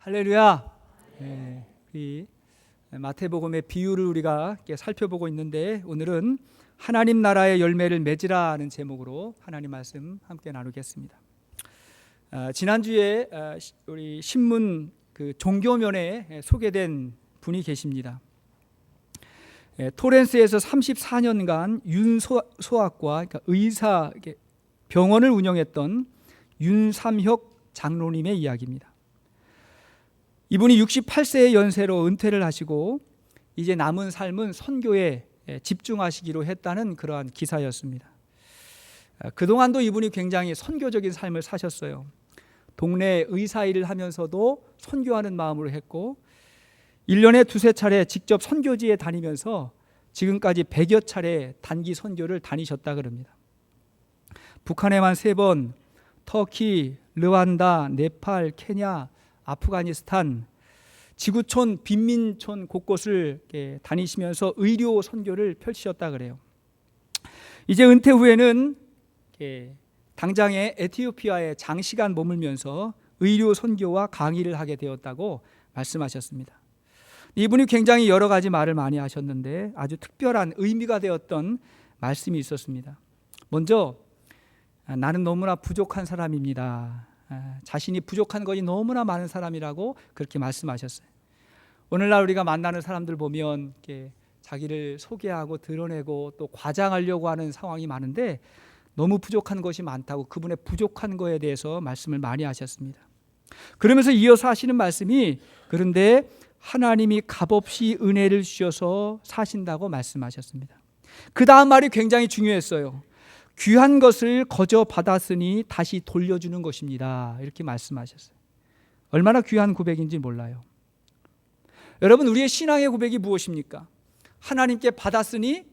할렐루야. 네, 우리 마태복음의 비유를 우리가 살펴보고 있는데 오늘은 하나님 나라의 열매를 맺으라는 제목으로 하나님 말씀 함께 나누겠습니다. 지난주에 우리 신문 종교면에 소개된 분이 계십니다. 토렌스에서 34년간 윤소학과 그러니까 의사 병원을 운영했던 윤삼혁 장로님의 이야기입니다. 이분이 68세의 연세로 은퇴를 하시고 이제 남은 삶은 선교에 집중하시기로 했다는 그러한 기사였습니다. 그동안도 이분이 굉장히 선교적인 삶을 사셨어요. 동네 의사 일을 하면서도 선교하는 마음으로 했고 1년에 두세 차례 직접 선교지에 다니면서 지금까지 100여 차례 단기 선교를 다니셨다 그럽니다. 북한에만 3번, 터키, 르완다, 네팔, 케냐, 아프가니스탄, 지구촌, 빈민촌 곳곳을 다니시면서 의료 선교를 펼치셨다 그래요. 이제 은퇴 후에는 당장에 에티오피아에 장시간 머물면서 의료 선교와 강의를 하게 되었다고 말씀하셨습니다. 이분이 굉장히 여러 가지 말을 많이 하셨는데 아주 특별한 의미가 되었던 말씀이 있었습니다. 먼저 나는 너무나 부족한 사람입니다. 자신이 부족한 것이 너무나 많은 사람이라고 그렇게 말씀하셨어요. 오늘날 우리가 만나는 사람들 보면 자기를 소개하고 드러내고 또 과장하려고 하는 상황이 많은데 너무 부족한 것이 많다고 그분의 부족한 것에 대해서 말씀을 많이 하셨습니다. 그러면서 이어서 하시는 말씀이 그런데 하나님이 값없이 은혜를 주셔서 사신다고 말씀하셨습니다. 그 다음 말이 굉장히 중요했어요. 귀한 것을 거저 받았으니 다시 돌려주는 것입니다. 이렇게 말씀하셨어요. 얼마나 귀한 고백인지 몰라요. 여러분, 우리의 신앙의 고백이 무엇입니까? 하나님께 받았으니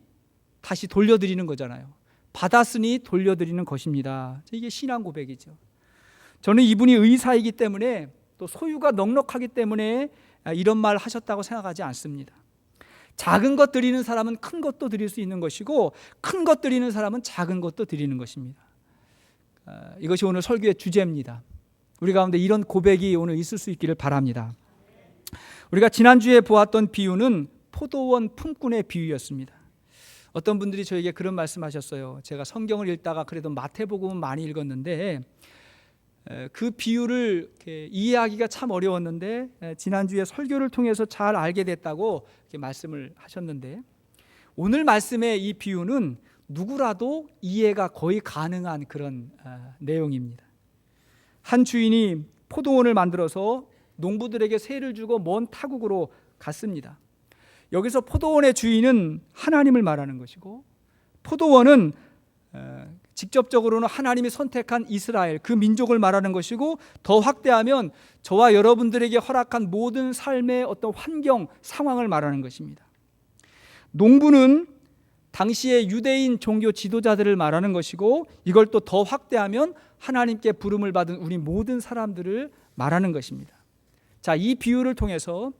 다시 돌려드리는 거잖아요. 받았으니 돌려드리는 것입니다. 이게 신앙 고백이죠. 저는 이분이 의사이기 때문에 또 소유가 넉넉하기 때문에 이런 말 하셨다고 생각하지 않습니다. 작은 것 드리는 사람은 큰 것도 드릴 수 있는 것이고 큰 것 드리는 사람은 작은 것도 드리는 것입니다. 이것이 오늘 설교의 주제입니다. 우리 가운데 이런 고백이 오늘 있을 수 있기를 바랍니다. 우리가 지난주에 보았던 비유는 포도원 품꾼의 비유였습니다. 어떤 분들이 저에게 그런 말씀하셨어요. 제가 성경을 읽다가 그래도 마태복음은 많이 읽었는데 그 비유를 이해하기가 참 어려웠는데 지난주에 설교를 통해서 잘 알게 됐다고 이렇게 말씀을 하셨는데 오늘 말씀의 이 비유는 누구라도 이해가 거의 가능한 그런 내용입니다. 한 주인이 포도원을 만들어서 농부들에게 세를 주고 먼 타국으로 갔습니다. 여기서 포도원의 주인은 하나님을 말하는 것이고 포도원은 직접적으로는 하나님이 선택한 이스라엘 그 민족을 말하는 것이고 더 확대하면 저와 여러분들에게 허락한 모든 삶의 어떤 환경 상황을 말하는 것입니다. 농부는 당시의 유대인 종교 지도자들을 말하는 것이고 이걸 또 더 확대하면 하나님께 부름을 받은 우리 모든 사람들을 말하는 것입니다. 자, 이 비유를 통해서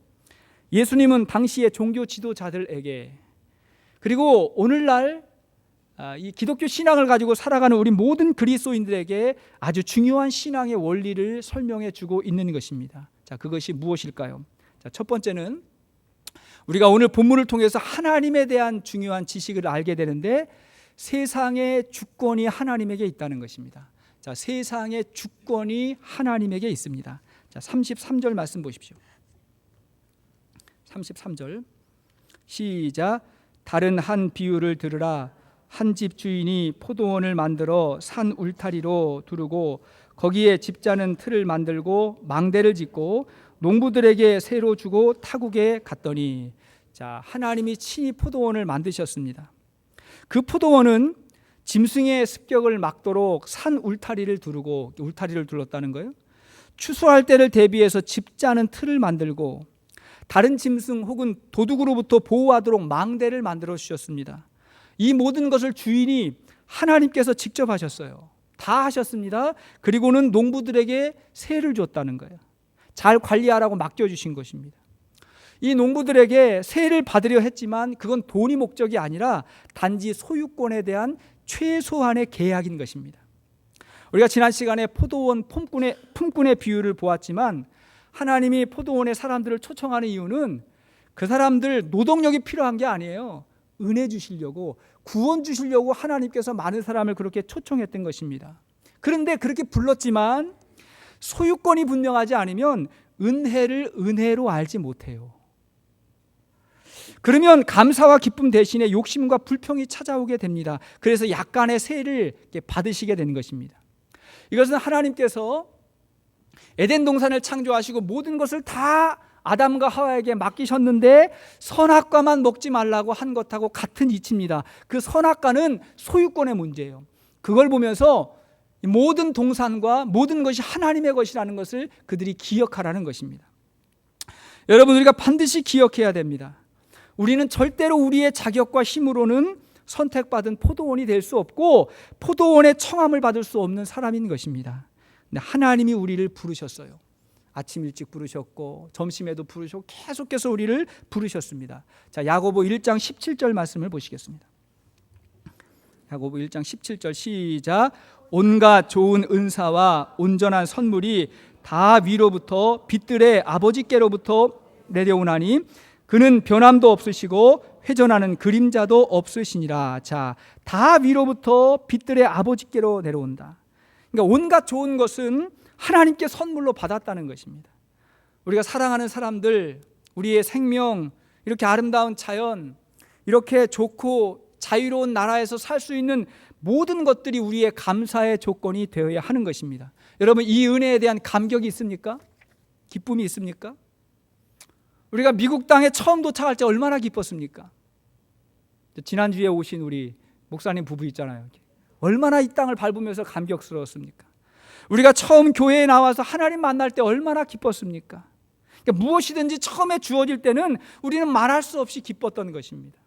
예수님은 당시의 종교 지도자들에게 그리고 오늘날 이 기독교 신앙을 가지고 살아가는 우리 모든 그리스도인들에게 아주 중요한 신앙의 원리를 설명해 주고 있는 것입니다. 자, 그것이 무엇일까요? 자, 첫 번째는 우리가 오늘 본문을 통해서 하나님에 대한 중요한 지식을 알게 되는데 세상의 주권이 하나님에게 있다는 것입니다. 자, 세상의 주권이 하나님에게 있습니다. 자, 33절 말씀 보십시오. 33절 시작. 다른 한 비유를 들으라. 한 집 주인이 포도원을 만들어 산 울타리로 두르고 거기에 집자는 틀을 만들고 망대를 짓고 농부들에게 세로 주고 타국에 갔더니 자, 하나님이 친히 포도원을 만드셨습니다. 그 포도원은 짐승의 습격을 막도록 산 울타리를 두르고 울타리를 둘렀다는 거예요. 추수할 때를 대비해서 집자는 틀을 만들고 다른 짐승 혹은 도둑으로부터 보호하도록 망대를 만들어 주셨습니다. 이 모든 것을 주인이 하나님께서 직접 하셨어요. 다 하셨습니다. 그리고는 농부들에게 세를 줬다는 거예요. 잘 관리하라고 맡겨주신 것입니다. 이 농부들에게 세를 받으려 했지만 그건 돈이 목적이 아니라 단지 소유권에 대한 최소한의 계약인 것입니다. 우리가 지난 시간에 포도원 품꾼의 비유를 보았지만 하나님이 포도원에 사람들을 초청하는 이유는 그 사람들 노동력이 필요한 게 아니에요. 은혜 주시려고, 구원 주시려고 하나님께서 많은 사람을 그렇게 초청했던 것입니다. 그런데 그렇게 불렀지만 소유권이 분명하지 않으면 은혜를 은혜로 알지 못해요. 그러면 감사와 기쁨 대신에 욕심과 불평이 찾아오게 됩니다. 그래서 약간의 세를 받으시게 되는 것입니다. 이것은 하나님께서 에덴 동산을 창조하시고 모든 것을 다 아담과 하와에게 맡기셨는데 선악과만 먹지 말라고 한 것하고 같은 이치입니다. 그 선악과는 소유권의 문제예요. 그걸 보면서 모든 동산과 모든 것이 하나님의 것이라는 것을 그들이 기억하라는 것입니다. 여러분, 우리가 반드시 기억해야 됩니다. 우리는 절대로 우리의 자격과 힘으로는 선택받은 포도원이 될 수 없고 포도원의 청함을 받을 수 없는 사람인 것입니다. 근데 하나님이 우리를 부르셨어요. 아침 일찍 부르셨고 점심에도 부르셨고 계속해서 우리를 부르셨습니다. 자, 야고보 1장 17절 말씀을 보시겠습니다. 야고보 1장 17절 시작. 온갖 좋은 은사와 온전한 선물이 다 위로부터 빛들의 아버지께로부터 내려오나니 그는 변함도 없으시고 회전하는 그림자도 없으시니라. 자, 다 위로부터 빛들의 아버지께로 내려온다. 그러니까 온갖 좋은 것은 하나님께 선물로 받았다는 것입니다. 우리가 사랑하는 사람들, 우리의 생명, 이렇게 아름다운 자연, 이렇게 좋고 자유로운 나라에서 살 수 있는 모든 것들이 우리의 감사의 조건이 되어야 하는 것입니다. 여러분, 이 은혜에 대한 감격이 있습니까? 기쁨이 있습니까? 우리가 미국 땅에 처음 도착할 때 얼마나 기뻤습니까? 지난주에 오신 우리 목사님 부부 있잖아요. 얼마나 이 땅을 밟으면서 감격스러웠습니까? 우리가 처음 교회에 나와서 하나님 만날 때 얼마나 기뻤습니까? 그러니까 무엇이든지 처음에 주어질 때는 우리는 말할 수 없이 기뻤던 것입니다.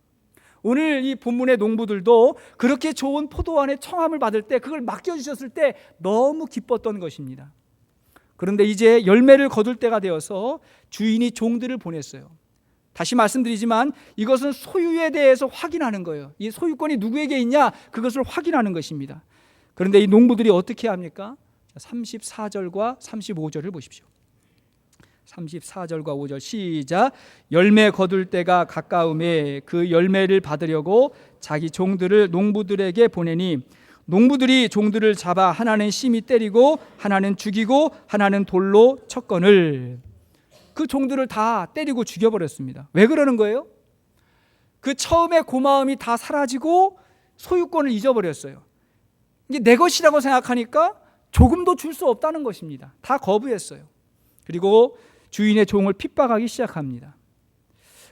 오늘 이 본문의 농부들도 그렇게 좋은 포도원의 청함을 받을 때, 그걸 맡겨주셨을 때 너무 기뻤던 것입니다. 그런데 이제 열매를 거둘 때가 되어서 주인이 종들을 보냈어요. 다시 말씀드리지만 이것은 소유에 대해서 확인하는 거예요. 이 소유권이 누구에게 있냐, 그것을 확인하는 것입니다. 그런데 이 농부들이 어떻게 합니까? 34절과 35절을 보십시오. 34절과 5절 시작. 열매 거둘 때가 가까움에 그 열매를 받으려고 자기 종들을 농부들에게 보내니 농부들이 종들을 잡아 하나는 심히 때리고 하나는 죽이고 하나는 돌로 쳤거늘. 그 종들을 다 때리고 죽여버렸습니다. 왜 그러는 거예요? 그 처음에 고마움이 다 사라지고 소유권을 잊어버렸어요. 이게 내 것이라고 생각하니까 조금도 줄 수 없다는 것입니다. 다 거부했어요. 그리고 주인의 종을 핍박하기 시작합니다.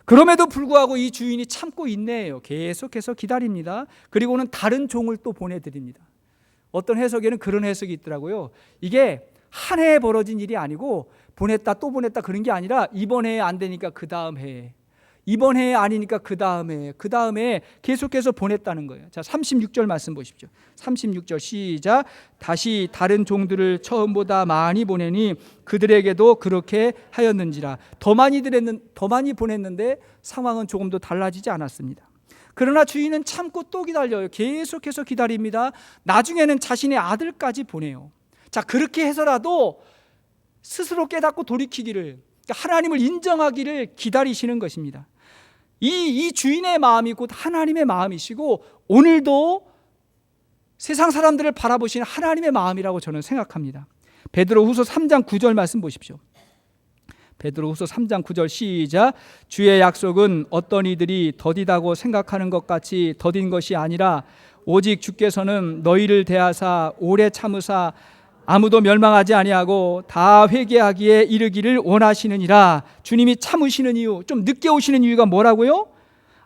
그럼에도 불구하고 이 주인이 참고 인내해요. 계속해서 기다립니다. 그리고는 다른 종을 또 보내드립니다. 어떤 해석에는 그런 해석이 있더라고요. 이게 한 해에 벌어진 일이 아니고 보냈다 또 보냈다 그런 게 아니라 이번 해에 안 되니까 그 다음 해에, 이번 해에 아니니까 그 다음에 계속해서 보냈다는 거예요. 자, 36절 말씀 보십시오. 36절 시작. 다시 다른 종들을 처음보다 많이 보내니 그들에게도 그렇게 하였는지라. 더 많이 보냈는데 상황은 조금도 달라지지 않았습니다. 그러나 주인은 참고 또 기다려요. 계속해서 기다립니다. 나중에는 자신의 아들까지 보내요. 자, 그렇게 해서라도 스스로 깨닫고 돌이키기를, 그러니까 하나님을 인정하기를 기다리시는 것입니다. 이 주인의 마음이 곧 하나님의 마음이시고 오늘도 세상 사람들을 바라보시는 하나님의 마음이라고 저는 생각합니다. 베드로후서 3장 9절 말씀 보십시오. 베드로후서 3장 9절 시작. 주의 약속은 어떤 이들이 더디다고 생각하는 것 같이 더딘 것이 아니라 오직 주께서는 너희를 대하사 오래 참으사 아무도 멸망하지 아니하고 다 회개하기에 이르기를 원하시느니라. 주님이 참으시는 이유, 좀 늦게 오시는 이유가 뭐라고요?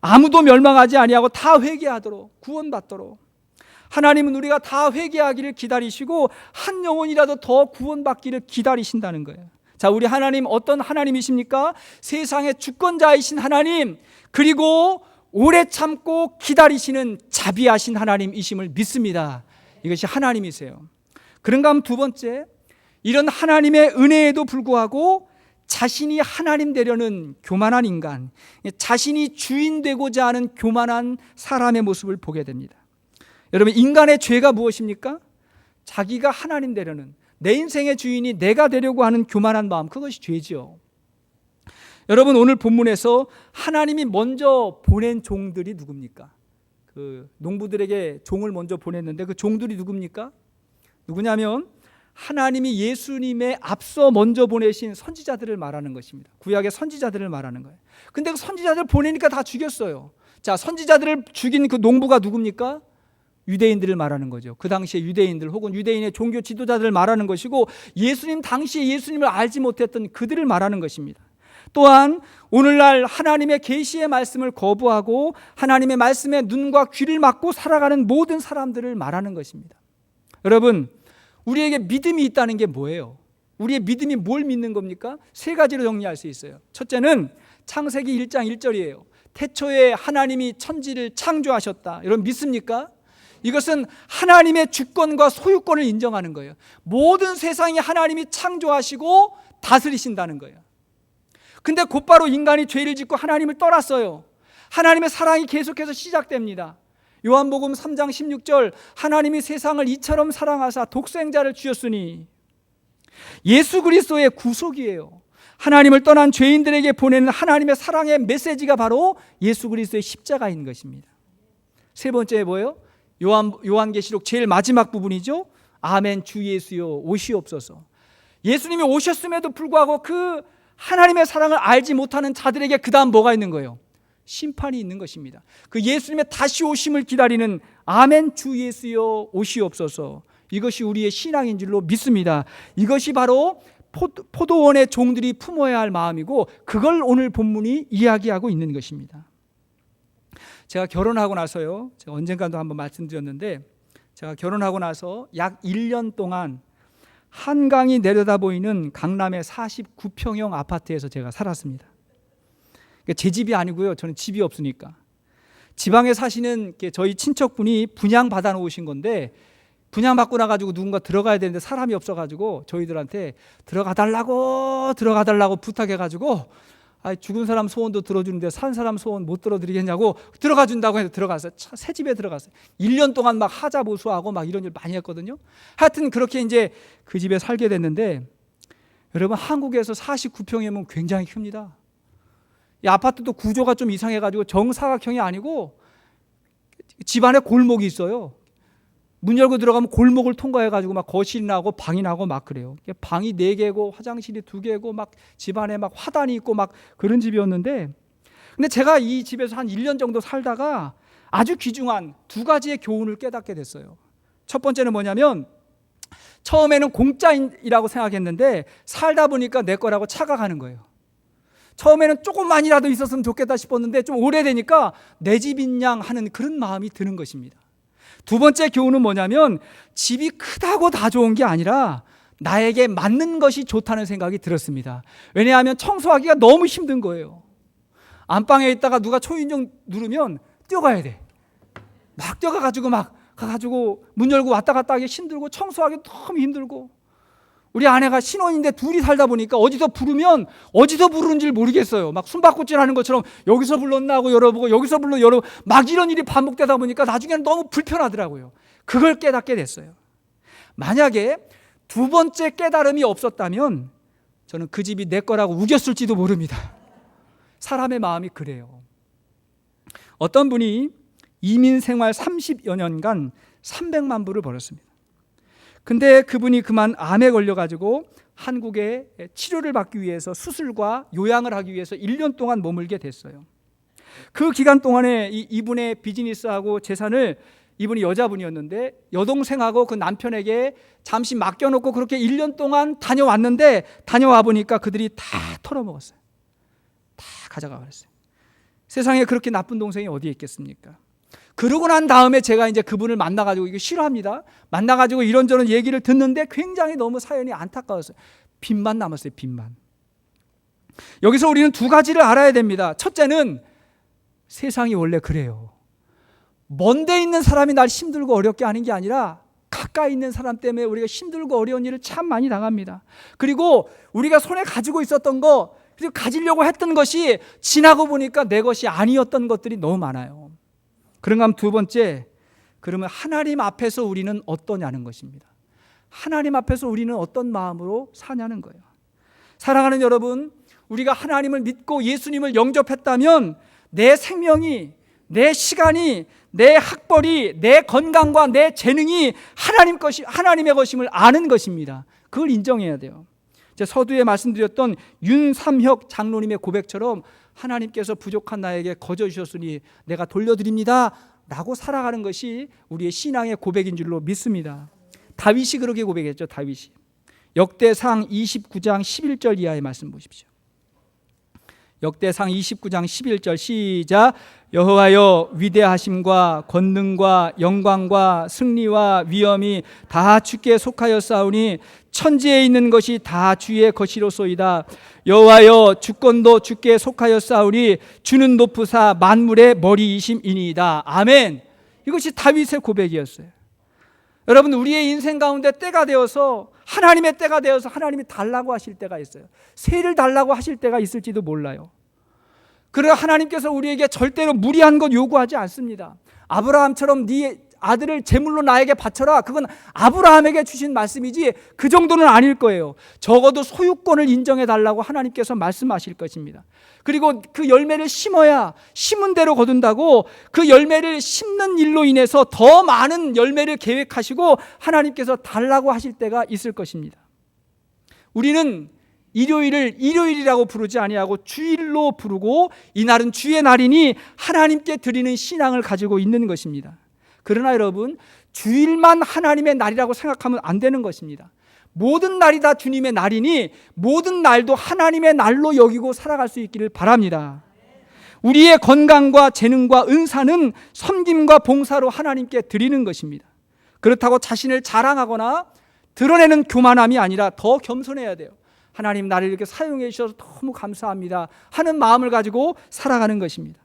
아무도 멸망하지 아니하고 다 회개하도록, 구원받도록. 하나님은 우리가 다 회개하기를 기다리시고 한 영혼이라도 더 구원받기를 기다리신다는 거예요. 자, 우리 하나님 어떤 하나님이십니까? 세상의 주권자이신 하나님, 그리고 오래 참고 기다리시는 자비하신 하나님이심을 믿습니다. 이것이 하나님이세요. 그런가 하면 두 번째, 이런 하나님의 은혜에도 불구하고 자신이 하나님 되려는 교만한 인간, 자신이 주인 되고자 하는 교만한 사람의 모습을 보게 됩니다. 여러분, 인간의 죄가 무엇입니까? 자기가 하나님 되려는, 내 인생의 주인이 내가 되려고 하는 교만한 마음, 그것이 죄지요. 여러분, 오늘 본문에서 하나님이 먼저 보낸 종들이 누굽니까? 그 농부들에게 종을 먼저 보냈는데 그 종들이 누굽니까? 누구냐면 하나님이 예수님의 앞서 먼저 보내신 선지자들을 말하는 것입니다. 구약의 선지자들을 말하는 거예요. 근데 그 선지자들 보내니까 다 죽였어요. 자, 선지자들을 죽인 그 농부가 누굽니까? 유대인들을 말하는 거죠. 그 당시에 유대인들 혹은 유대인의 종교 지도자들을 말하는 것이고, 예수님 당시에 예수님을 알지 못했던 그들을 말하는 것입니다. 또한 오늘날 하나님의 계시의 말씀을 거부하고 하나님의 말씀에 눈과 귀를 막고 살아가는 모든 사람들을 말하는 것입니다. 여러분, 우리에게 믿음이 있다는 게 뭐예요? 우리의 믿음이 뭘 믿는 겁니까? 세 가지로 정리할 수 있어요. 첫째는 창세기 1장 1절이에요. 태초에 하나님이 천지를 창조하셨다. 여러분 믿습니까? 이것은 하나님의 주권과 소유권을 인정하는 거예요. 모든 세상이 하나님이 창조하시고 다스리신다는 거예요. 근데 곧바로 인간이 죄를 짓고 하나님을 떠났어요. 하나님의 사랑이 계속해서 시작됩니다. 요한복음 3장 16절, 하나님이 세상을 이처럼 사랑하사 독생자를 주셨으니, 예수 그리스도의 구속이에요. 하나님을 떠난 죄인들에게 보내는 하나님의 사랑의 메시지가 바로 예수 그리스도의 십자가인 것입니다. 세 번째 뭐예요? 요한계시록 제일 마지막 부분이죠. 아멘 주 예수여 오시옵소서. 예수님이 오셨음에도 불구하고 그 하나님의 사랑을 알지 못하는 자들에게 그 다음 뭐가 있는 거예요? 심판이 있는 것입니다. 그 예수님의 다시 오심을 기다리는 아멘 주 예수여 오시옵소서, 이것이 우리의 신앙인 줄로 믿습니다. 이것이 바로 포도원의 종들이 품어야 할 마음이고, 그걸 오늘 본문이 이야기하고 있는 것입니다. 제가 결혼하고 나서요, 제가 언젠가도 한번 말씀드렸는데, 제가 결혼하고 나서 약 1년 동안 한강이 내려다 보이는 강남의 49평형 아파트에서 제가 살았습니다. 제 집이 아니고요, 저는 집이 없으니까. 지방에 사시는 저희 친척분이 분양받아 놓으신 건데, 분양받고 나가지고 누군가 들어가야 되는데 사람이 없어가지고 저희들한테 들어가 달라고 부탁해가지고, 죽은 사람 소원도 들어주는데 산 사람 소원 못 들어드리겠냐고 들어가 준다고 해서 들어갔어요. 새 집에 들어갔어요. 1년 동안 막 하자 보수하고 막 이런 일 많이 했거든요. 하여튼 그렇게 이제 그 집에 살게 됐는데, 여러분 한국에서 49평이면 굉장히 큽니다. 이 아파트도 구조가 좀 이상해가지고 정사각형이 아니고 집안에 골목이 있어요. 문 열고 들어가면 골목을 통과해가지고 막 거실이 나고 방이 나고 막 그래요. 방이 4개고 화장실이 2개고 막 집안에 막 화단이 있고 막 그런 집이었는데, 근데 제가 이 집에서 한 1년 정도 살다가 아주 귀중한 2가지의 교훈을 깨닫게 됐어요. 첫 번째는 뭐냐면, 처음에는 공짜이라고 생각했는데 살다 보니까 내 거라고 착각하는 거예요. 처음에는 조금만이라도 있었으면 좋겠다 싶었는데 좀 오래되니까 내 집인 양 하는 그런 마음이 드는 것입니다. 두 번째 교훈은 뭐냐면, 집이 크다고 다 좋은 게 아니라 나에게 맞는 것이 좋다는 생각이 들었습니다. 왜냐하면 청소하기가 너무 힘든 거예요. 안방에 있다가 누가 초인종 누르면 뛰어가야 돼. 막 뛰어가가지고 막 가가지고 문 열고 왔다 갔다 하기 힘들고 청소하기 너무 힘들고, 우리 아내가 신혼인데 둘이 살다 보니까 어디서 부르면 어디서 부르는지 모르겠어요. 막 숨바꼭질 하는 것처럼 여기서 불렀나 하고 열어보고 여기서 불러 열어보고 막 이런 일이 반복되다 보니까 나중에는 너무 불편하더라고요. 그걸 깨닫게 됐어요. 만약에 두 번째 깨달음이 없었다면 저는 그 집이 내 거라고 우겼을지도 모릅니다. 사람의 마음이 그래요. 어떤 분이 이민 생활 30여 년간 300만 불을 벌었습니다. 근데 그분이 그만 암에 걸려가지고 한국에 치료를 받기 위해서 수술과 요양을 하기 위해서 1년 동안 머물게 됐어요. 그 기간 동안에 이분의 비즈니스하고 재산을, 이분이 여자분이었는데 여동생하고 그 남편에게 잠시 맡겨놓고 그렇게 1년 동안 다녀왔는데, 다녀와 보니까 그들이 다 털어먹었어요. 다 가져가 버렸어요. 세상에 그렇게 나쁜 동생이 어디에 있겠습니까? 그러고 난 다음에 제가 이제 그분을 만나가지고, 이거 싫어합니다. 만나가지고 이런저런 얘기를 듣는데 굉장히 너무 사연이 안타까웠어요. 빚만 남았어요. 빚만. 여기서 우리는 2가지를 알아야 됩니다. 첫째는 세상이 원래 그래요. 먼데 있는 사람이 날 힘들고 어렵게 하는 게 아니라 가까이 있는 사람 때문에 우리가 힘들고 어려운 일을 참 많이 당합니다. 그리고 우리가 손에 가지고 있었던 거, 그리고 가지려고 했던 것이 지나고 보니까 내 것이 아니었던 것들이 너무 많아요. 그런가 하면 두 번째, 그러면 하나님 앞에서 우리는 어떠냐는 것입니다. 하나님 앞에서 우리는 어떤 마음으로 사냐는 거예요. 사랑하는 여러분, 우리가 하나님을 믿고 예수님을 영접했다면 내 생명이, 내 시간이, 내 학벌이, 내 건강과 내 재능이 하나님의 것임을 아는 것입니다. 그걸 인정해야 돼요. 서두에 말씀드렸던 윤삼혁 장로님의 고백처럼 하나님께서 부족한 나에게 거저 주셨으니 내가 돌려드립니다 라고 살아가는 것이 우리의 신앙의 고백인 줄로 믿습니다. 다윗이 그렇게 고백했죠. 다윗이 역대상 29장 11절 이하의 말씀 보십시오. 역대상 29장 11절 시작. 여호와여, 위대하심과 권능과 영광과 승리와 위엄이 다 주께 속하였사오니 천지에 있는 것이 다 주의 것이로소이다. 여호와여, 주권도 주께 속하였사오니 주는 높으사 만물의 머리이심이니이다. 아멘. 이것이 다윗의 고백이었어요. 여러분, 우리의 인생 가운데 때가 되어서, 하나님의 때가 되어서 하나님이 달라고 하실 때가 있어요. 세를 달라고 하실 때가 있을지도 몰라요. 그러나 하나님께서 우리에게 절대로 무리한 것 요구하지 않습니다. 아브라함처럼 네 아들을 제물로 나에게 바쳐라, 그건 아브라함에게 주신 말씀이지 그 정도는 아닐 거예요. 적어도 소유권을 인정해 달라고 하나님께서 말씀하실 것입니다. 그리고 그 열매를 심어야 심은 대로 거둔다고, 그 열매를 심는 일로 인해서 더 많은 열매를 계획하시고 하나님께서 달라고 하실 때가 있을 것입니다. 우리는 일요일을 일요일이라고 부르지 아니하고 주일로 부르고, 이날은 주의 날이니 하나님께 드리는 신앙을 가지고 있는 것입니다. 그러나 여러분, 주일만 하나님의 날이라고 생각하면 안 되는 것입니다. 모든 날이 다 주님의 날이니 모든 날도 하나님의 날로 여기고 살아갈 수 있기를 바랍니다. 우리의 건강과 재능과 은사는 섬김과 봉사로 하나님께 드리는 것입니다. 그렇다고 자신을 자랑하거나 드러내는 교만함이 아니라 더 겸손해야 돼요. 하나님, 나를 이렇게 사용해 주셔서 너무 감사합니다 하는 마음을 가지고 살아가는 것입니다.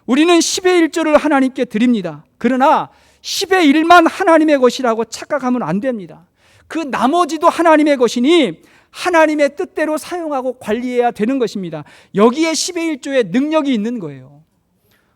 우리는 10의 1조를 하나님께 드립니다. 그러나 10의 1만 하나님의 것이라고 착각하면 안 됩니다. 그 나머지도 하나님의 것이니 하나님의 뜻대로 사용하고 관리해야 되는 것입니다. 여기에 10의 1조의 능력이 있는 거예요.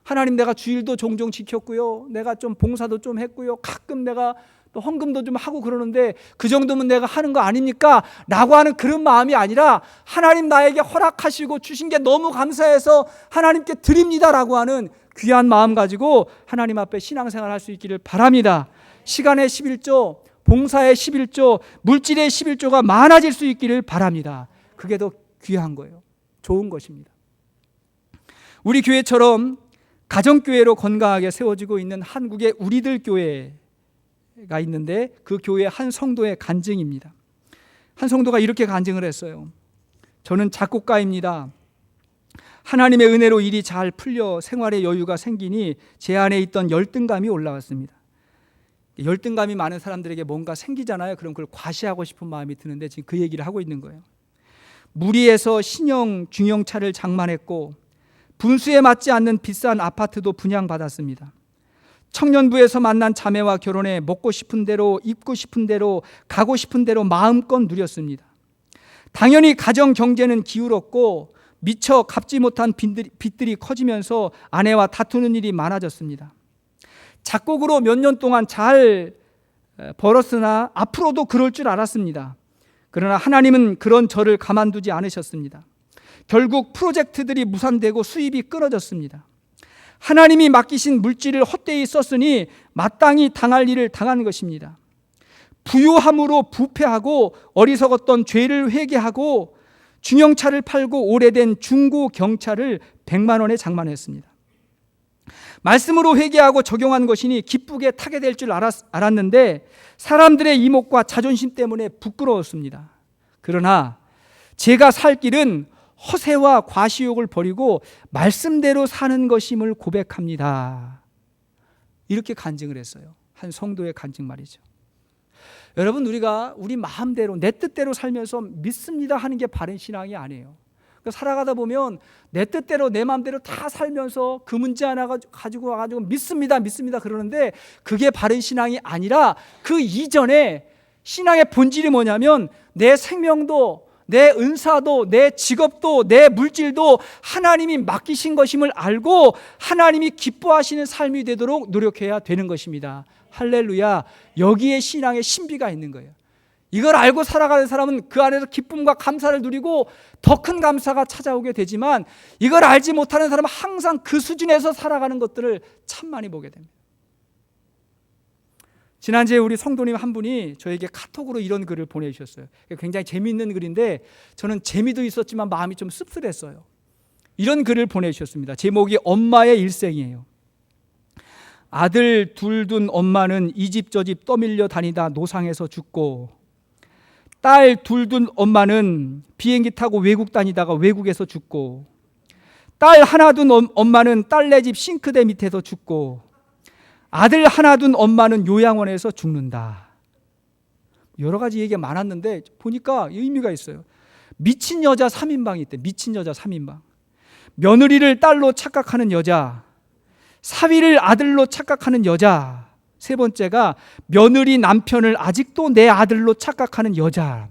하나님, 내가 주일도 종종 지켰고요, 내가 좀 봉사도 좀 했고요, 가끔 내가 또 헌금도 좀 하고 그러는데 그 정도면 내가 하는 거 아닙니까? 라고 하는 그런 마음이 아니라, 하나님 나에게 허락하시고 주신 게 너무 감사해서 하나님께 드립니다 라고 하는 귀한 마음 가지고 하나님 앞에 신앙생활 할 수 있기를 바랍니다. 시간의 11조, 봉사의 11조, 물질의 11조가 많아질 수 있기를 바랍니다. 그게 더 귀한 거예요. 좋은 것입니다. 우리 교회처럼 가정교회로 건강하게 세워지고 있는 한국의 우리들 교회가 있는데, 그 교회 한 성도의 간증입니다. 한 성도가 이렇게 간증을 했어요. 저는 작곡가입니다. 하나님의 은혜로 일이 잘 풀려 생활에 여유가 생기니 제 안에 있던 열등감이 올라왔습니다. 열등감이 많은 사람들에게 뭔가 생기잖아요. 그럼 그걸 과시하고 싶은 마음이 드는데 지금 그 얘기를 하고 있는 거예요. 무리해서 신형 중형차를 장만했고 분수에 맞지 않는 비싼 아파트도 분양받았습니다. 청년부에서 만난 자매와 결혼해 먹고 싶은 대로, 입고 싶은 대로, 가고 싶은 대로 마음껏 누렸습니다. 당연히 가정 경제는 기울었고 미처 갚지 못한 빚들이 커지면서 아내와 다투는 일이 많아졌습니다. 작곡으로 몇 년 동안 잘 벌었으나 앞으로도 그럴 줄 알았습니다. 그러나 하나님은 그런 저를 가만두지 않으셨습니다. 결국 프로젝트들이 무산되고 수입이 끊어졌습니다. 하나님이 맡기신 물질을 헛되이 썼으니 마땅히 당할 일을 당한 것입니다. 부유함으로 부패하고 어리석었던 죄를 회개하고 중형차를 팔고 오래된 중고 경차를 100만 원에 장만했습니다. 말씀으로 회개하고 적용한 것이니 기쁘게 타게 될 줄 알았는데 사람들의 이목과 자존심 때문에 부끄러웠습니다. 그러나 제가 살 길은 허세와 과시욕을 버리고 말씀대로 사는 것임을 고백합니다. 이렇게 간증을 했어요. 한 성도의 간증 말이죠. 여러분, 우리가 우리 마음대로 내 뜻대로 살면서 믿습니다 하는 게 바른 신앙이 아니에요. 살아가다 보면 내 뜻대로 내 마음대로 다 살면서 그 문제 하나 가지고 와가지고 믿습니다 그러는데 그게 바른 신앙이 아니라 그 이전에 신앙의 본질이 뭐냐면 내 생명도, 내 은사도, 내 직업도, 내 물질도 하나님이 맡기신 것임을 알고 하나님이 기뻐하시는 삶이 되도록 노력해야 되는 것입니다. 할렐루야. 여기에 신앙의 신비가 있는 거예요. 이걸 알고 살아가는 사람은 그 안에서 기쁨과 감사를 누리고 더 큰 감사가 찾아오게 되지만, 이걸 알지 못하는 사람은 항상 그 수준에서 살아가는 것들을 참 많이 보게 됩니다. 지난주에 우리 성도님 한 분이 저에게 카톡으로 이런 글을 보내주셨어요. 굉장히 재미있는 글인데 저는 재미도 있었지만 마음이 좀 씁쓸했어요. 이런 글을 보내주셨습니다. 제목이 엄마의 일생이에요. 아들 둘 둔 엄마는 이 집 저 집 떠밀려 다니다 노상에서 죽고, 딸 둘 둔 엄마는 비행기 타고 외국 다니다가 외국에서 죽고, 딸 하나 둔 엄마는 딸네 집 싱크대 밑에서 죽고, 아들 하나 둔 엄마는 요양원에서 죽는다. 여러 가지 얘기가 많았는데 보니까 의미가 있어요. 미친 여자 3인방이 있대. 미친 여자 3인방. 며느리를 딸로 착각하는 여자, 사위를 아들로 착각하는 여자, 세 번째가 며느리 남편을 아직도 내 아들로 착각하는 여자.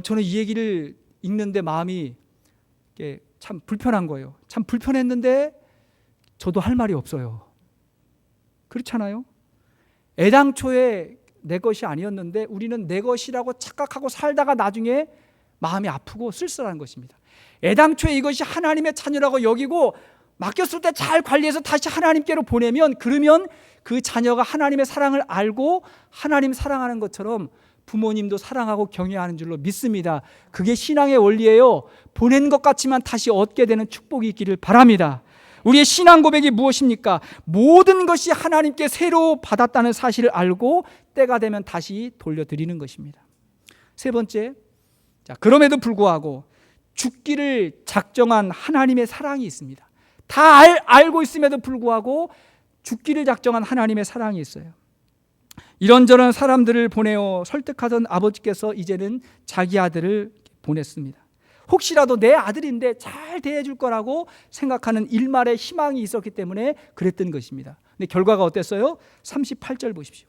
저는 이 얘기를 읽는데 마음이 참 불편한 거예요. 참 불편했는데 저도 할 말이 없어요. 그렇잖아요? 애당초에 내 것이 아니었는데 우리는 내 것이라고 착각하고 살다가 나중에 마음이 아프고 쓸쓸한 것입니다. 애당초에 이것이 하나님의 자녀라고 여기고 맡겼을 때 잘 관리해서 다시 하나님께로 보내면, 그러면 그 자녀가 하나님의 사랑을 알고 하나님 사랑하는 것처럼 부모님도 사랑하고 경외하는 줄로 믿습니다. 그게 신앙의 원리예요. 보낸 것 같지만 다시 얻게 되는 축복이 있기를 바랍니다. 우리의 신앙 고백이 무엇입니까? 모든 것이 하나님께 새로 받았다는 사실을 알고 때가 되면 다시 돌려드리는 것입니다. 세 번째, 그럼에도 불구하고 죽기를 작정한 하나님의 사랑이 있습니다. 다 알고 있음에도 불구하고 죽기를 작정한 하나님의 사랑이 있어요. 이런저런 사람들을 보내어 설득하던 아버지께서 이제는 자기 아들을 보냈습니다. 혹시라도 내 아들인데 잘 대해줄 거라고 생각하는 일말의 희망이 있었기 때문에 그랬던 것입니다. 근데 결과가 어땠어요? 38절 보십시오.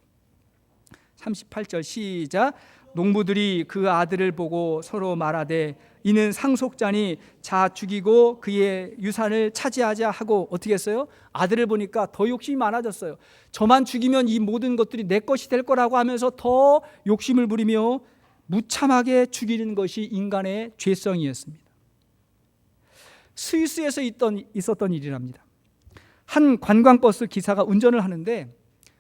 38절 시작. 농부들이 그 아들을 보고 서로 말하되 이는 상속자니 자 죽이고 그의 유산을 차지하자 하고, 어떻게 했어요? 아들을 보니까 더 욕심이 많아졌어요. 저만 죽이면 이 모든 것들이 내 것이 될 거라고 하면서 더 욕심을 부리며 무참하게 죽이는 것이 인간의 죄성이었습니다. 스위스에서 있었던 일이랍니다. 한 관광버스 기사가 운전을 하는데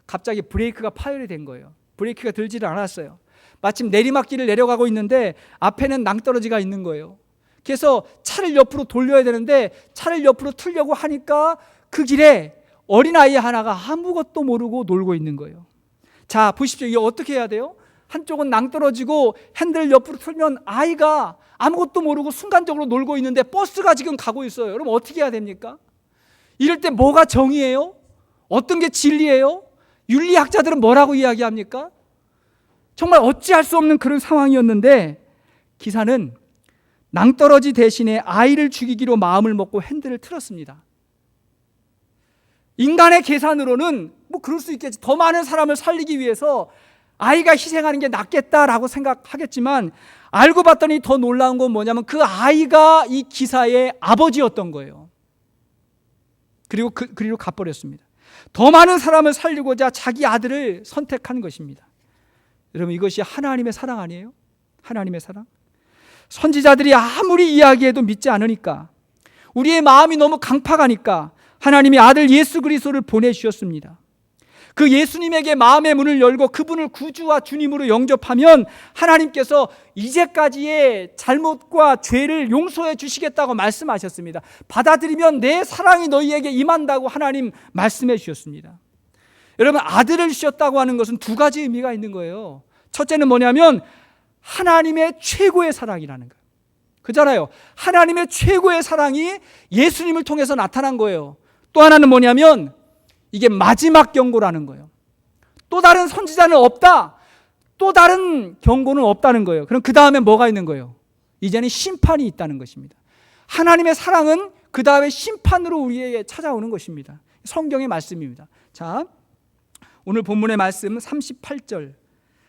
갑자기 브레이크가 파열이 된 거예요. 브레이크가 들지를 않았어요. 마침 내리막길을 내려가고 있는데 앞에는 낭떠러지가 있는 거예요. 그래서 차를 옆으로 돌려야 되는데 차를 옆으로 틀려고 하니까 그 길에 어린아이 하나가 아무것도 모르고 놀고 있는 거예요. 자, 보십시오. 이게 어떻게 해야 돼요? 한쪽은 낭떠러지고 핸들 옆으로 틀면 아이가 아무것도 모르고 순간적으로 놀고 있는데 버스가 지금 가고 있어요. 여러분 어떻게 해야 됩니까? 이럴 때 뭐가 정의예요? 어떤 게 진리예요? 윤리학자들은 뭐라고 이야기합니까? 정말 어찌할 수 없는 그런 상황이었는데 기사는 낭떠러지 대신에 아이를 죽이기로 마음을 먹고 핸들을 틀었습니다. 인간의 계산으로는 뭐 그럴 수 있겠지. 더 많은 사람을 살리기 위해서 아이가 희생하는 게 낫겠다라고 생각하겠지만, 알고 봤더니 더 놀라운 건 뭐냐면 그 아이가 이 기사의 아버지였던 거예요. 그리고 가버렸습니다. 더 많은 사람을 살리고자 자기 아들을 선택한 것입니다. 여러분 이것이 하나님의 사랑 아니에요? 하나님의 사랑? 선지자들이 아무리 이야기해도 믿지 않으니까, 우리의 마음이 너무 강팍하니까 하나님이 아들 예수 그리스도를 보내주셨습니다. 그 예수님에게 마음의 문을 열고 그분을 구주와 주님으로 영접하면 하나님께서 이제까지의 잘못과 죄를 용서해 주시겠다고 말씀하셨습니다. 받아들이면 내 사랑이 너희에게 임한다고 하나님 말씀해 주셨습니다. 여러분 아들을 주셨다고 하는 것은 두 가지 의미가 있는 거예요. 첫째는 뭐냐면 하나님의 최고의 사랑이라는 거예요. 그잖아요. 하나님의 최고의 사랑이 예수님을 통해서 나타난 거예요. 또 하나는 뭐냐면 이게 마지막 경고라는 거예요. 또 다른 선지자는 없다. 또 다른 경고는 없다는 거예요. 그럼 그 다음에 뭐가 있는 거예요? 이제는 심판이 있다는 것입니다. 하나님의 사랑은 그 다음에 심판으로 우리에게 찾아오는 것입니다. 성경의 말씀입니다. 자, 오늘 본문의 말씀 38절,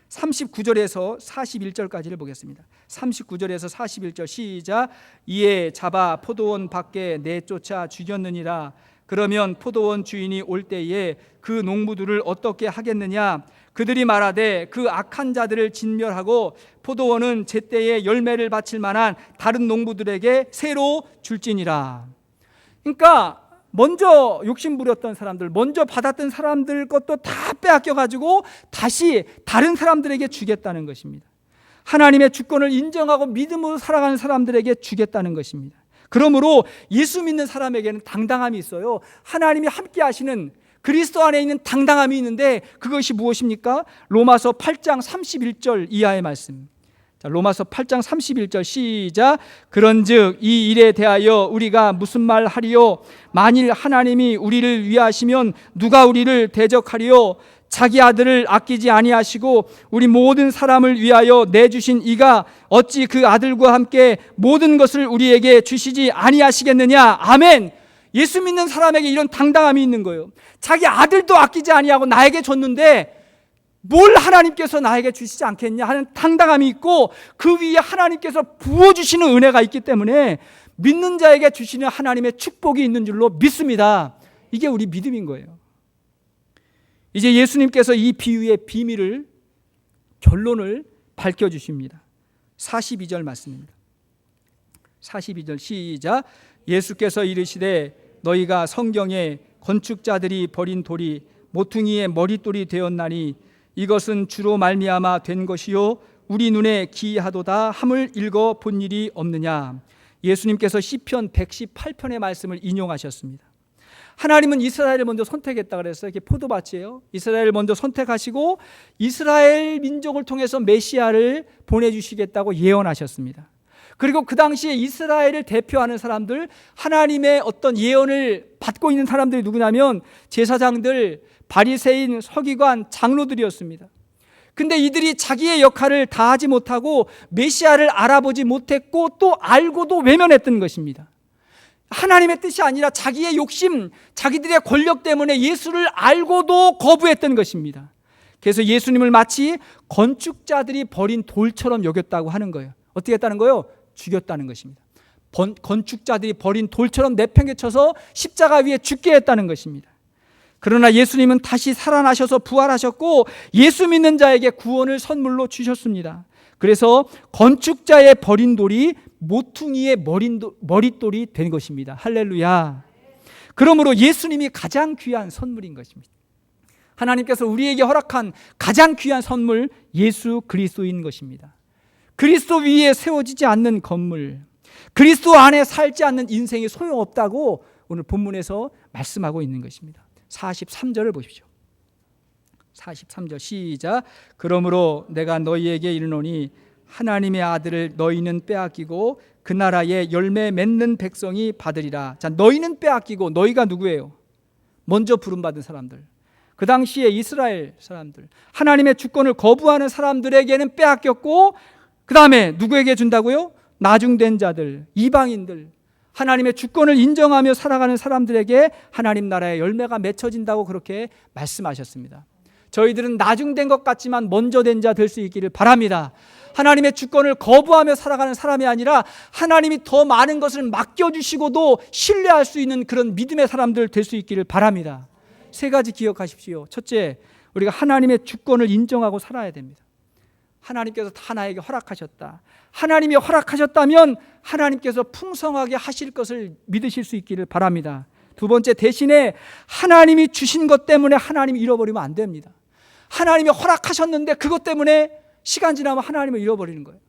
39절에서 41절까지를 보겠습니다. 39절에서 41절 시작. 이에 잡아 포도원 밖에 내쫓아 죽였느니라. 그러면 포도원 주인이 올 때에 그 농부들을 어떻게 하겠느냐? 그들이 말하되 그 악한 자들을 진멸하고 포도원은 제때에 열매를 바칠 만한 다른 농부들에게 새로 줄지니라. 그러니까 먼저 욕심 부렸던 사람들, 먼저 받았던 사람들 것도 다 빼앗겨 가지고 다시 다른 사람들에게 주겠다는 것입니다. 하나님의 주권을 인정하고 믿음으로 살아가는 사람들에게 주겠다는 것입니다. 그러므로 예수 믿는 사람에게는 당당함이 있어요. 하나님이 함께 하시는 그리스도 안에 있는 당당함이 있는데 그것이 무엇입니까? 로마서 8장 31절 이하의 말씀. 자, 로마서 8장 31절 시작. 그런즉 이 일에 대하여 우리가 무슨 말 하리요? 만일 하나님이 우리를 위하시면 누가 우리를 대적하리요? 자기 아들을 아끼지 아니하시고 우리 모든 사람을 위하여 내주신 이가 어찌 그 아들과 함께 모든 것을 우리에게 주시지 아니하시겠느냐? 아멘. 예수 믿는 사람에게 이런 당당함이 있는 거예요. 자기 아들도 아끼지 아니하고 나에게 줬는데 뭘 하나님께서 나에게 주시지 않겠냐 하는 당당함이 있고, 그 위에 하나님께서 부어주시는 은혜가 있기 때문에 믿는 자에게 주시는 하나님의 축복이 있는 줄로 믿습니다. 이게 우리 믿음인 거예요. 이제 예수님께서 이 비유의 비밀을, 결론을 밝혀주십니다. 42절 말씀입니다. 42절 시작. 예수께서 이르시되 너희가 성경에 건축자들이 버린 돌이 모퉁이의 머릿돌이 되었나니 이것은 주로 말미암아 된 것이요 우리 눈에 기이하도다 함을 읽어 본 일이 없느냐. 예수님께서 시편 118편의 말씀을 인용하셨습니다. 하나님은 이스라엘을 먼저 선택했다 그랬어요. 이게 포도밭이에요. 이스라엘을 먼저 선택하시고 이스라엘 민족을 통해서 메시아를 보내주시겠다고 예언하셨습니다. 그리고 그 당시에 이스라엘을 대표하는 사람들, 하나님의 어떤 예언을 받고 있는 사람들이 누구냐면 제사장들, 바리새인, 서기관, 장로들이었습니다. 근데 이들이 자기의 역할을 다하지 못하고 메시아를 알아보지 못했고 또 알고도 외면했던 것입니다. 하나님의 뜻이 아니라 자기의 욕심, 자기들의 권력 때문에 예수를 알고도 거부했던 것입니다. 그래서 예수님을 마치 건축자들이 버린 돌처럼 여겼다고 하는 거예요. 어떻게 했다는 거예요? 죽였다는 것입니다. 건축자들이 버린 돌처럼 내팽개쳐서 십자가 위에 죽게 했다는 것입니다. 그러나 예수님은 다시 살아나셔서 부활하셨고 예수 믿는 자에게 구원을 선물로 주셨습니다. 그래서 건축자의 버린 돌이 모퉁이의 머릿돌이 된 것입니다. 할렐루야. 그러므로 예수님이 가장 귀한 선물인 것입니다. 하나님께서 우리에게 허락한 가장 귀한 선물, 예수 그리스도인 것입니다. 그리스도 위에 세워지지 않는 건물, 그리스도 안에 살지 않는 인생이 소용없다고 오늘 본문에서 말씀하고 있는 것입니다. 43절을 보십시오. 43절 시작. 그러므로 내가 너희에게 이르노니 하나님의 아들을 너희는 빼앗기고 그 나라에 열매 맺는 백성이 받으리라. 자, 너희는 빼앗기고, 너희가 누구예요? 먼저 부름받은 사람들, 그 당시에 이스라엘 사람들, 하나님의 주권을 거부하는 사람들에게는 빼앗겼고, 그 다음에 누구에게 준다고요? 나중된 자들, 이방인들, 하나님의 주권을 인정하며 살아가는 사람들에게 하나님 나라의 열매가 맺혀진다고 그렇게 말씀하셨습니다. 저희들은 나중된 것 같지만 먼저 된 자 될 수 있기를 바랍니다. 하나님의 주권을 거부하며 살아가는 사람이 아니라 하나님이 더 많은 것을 맡겨주시고도 신뢰할 수 있는 그런 믿음의 사람들 될 수 있기를 바랍니다. 세 가지 기억하십시오. 첫째, 우리가 하나님의 주권을 인정하고 살아야 됩니다. 하나님께서 다 나에게 허락하셨다. 하나님이 허락하셨다면 하나님께서 풍성하게 하실 것을 믿으실 수 있기를 바랍니다. 두 번째, 대신에 하나님이 주신 것 때문에 하나님이 잃어버리면 안 됩니다. 하나님이 허락하셨는데 그것 때문에 시간 지나면 하나님을 잃어버리는 거예요.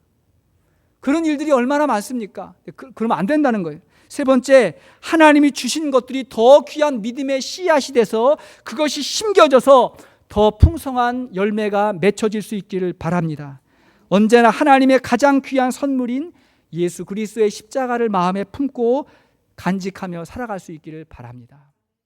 그런 일들이 얼마나 많습니까? 그러면 안 된다는 거예요. 세 번째, 하나님이 주신 것들이 더 귀한 믿음의 씨앗이 돼서 그것이 심겨져서 더 풍성한 열매가 맺혀질 수 있기를 바랍니다. 언제나 하나님의 가장 귀한 선물인 예수 그리스도의 십자가를 마음에 품고 간직하며 살아갈 수 있기를 바랍니다.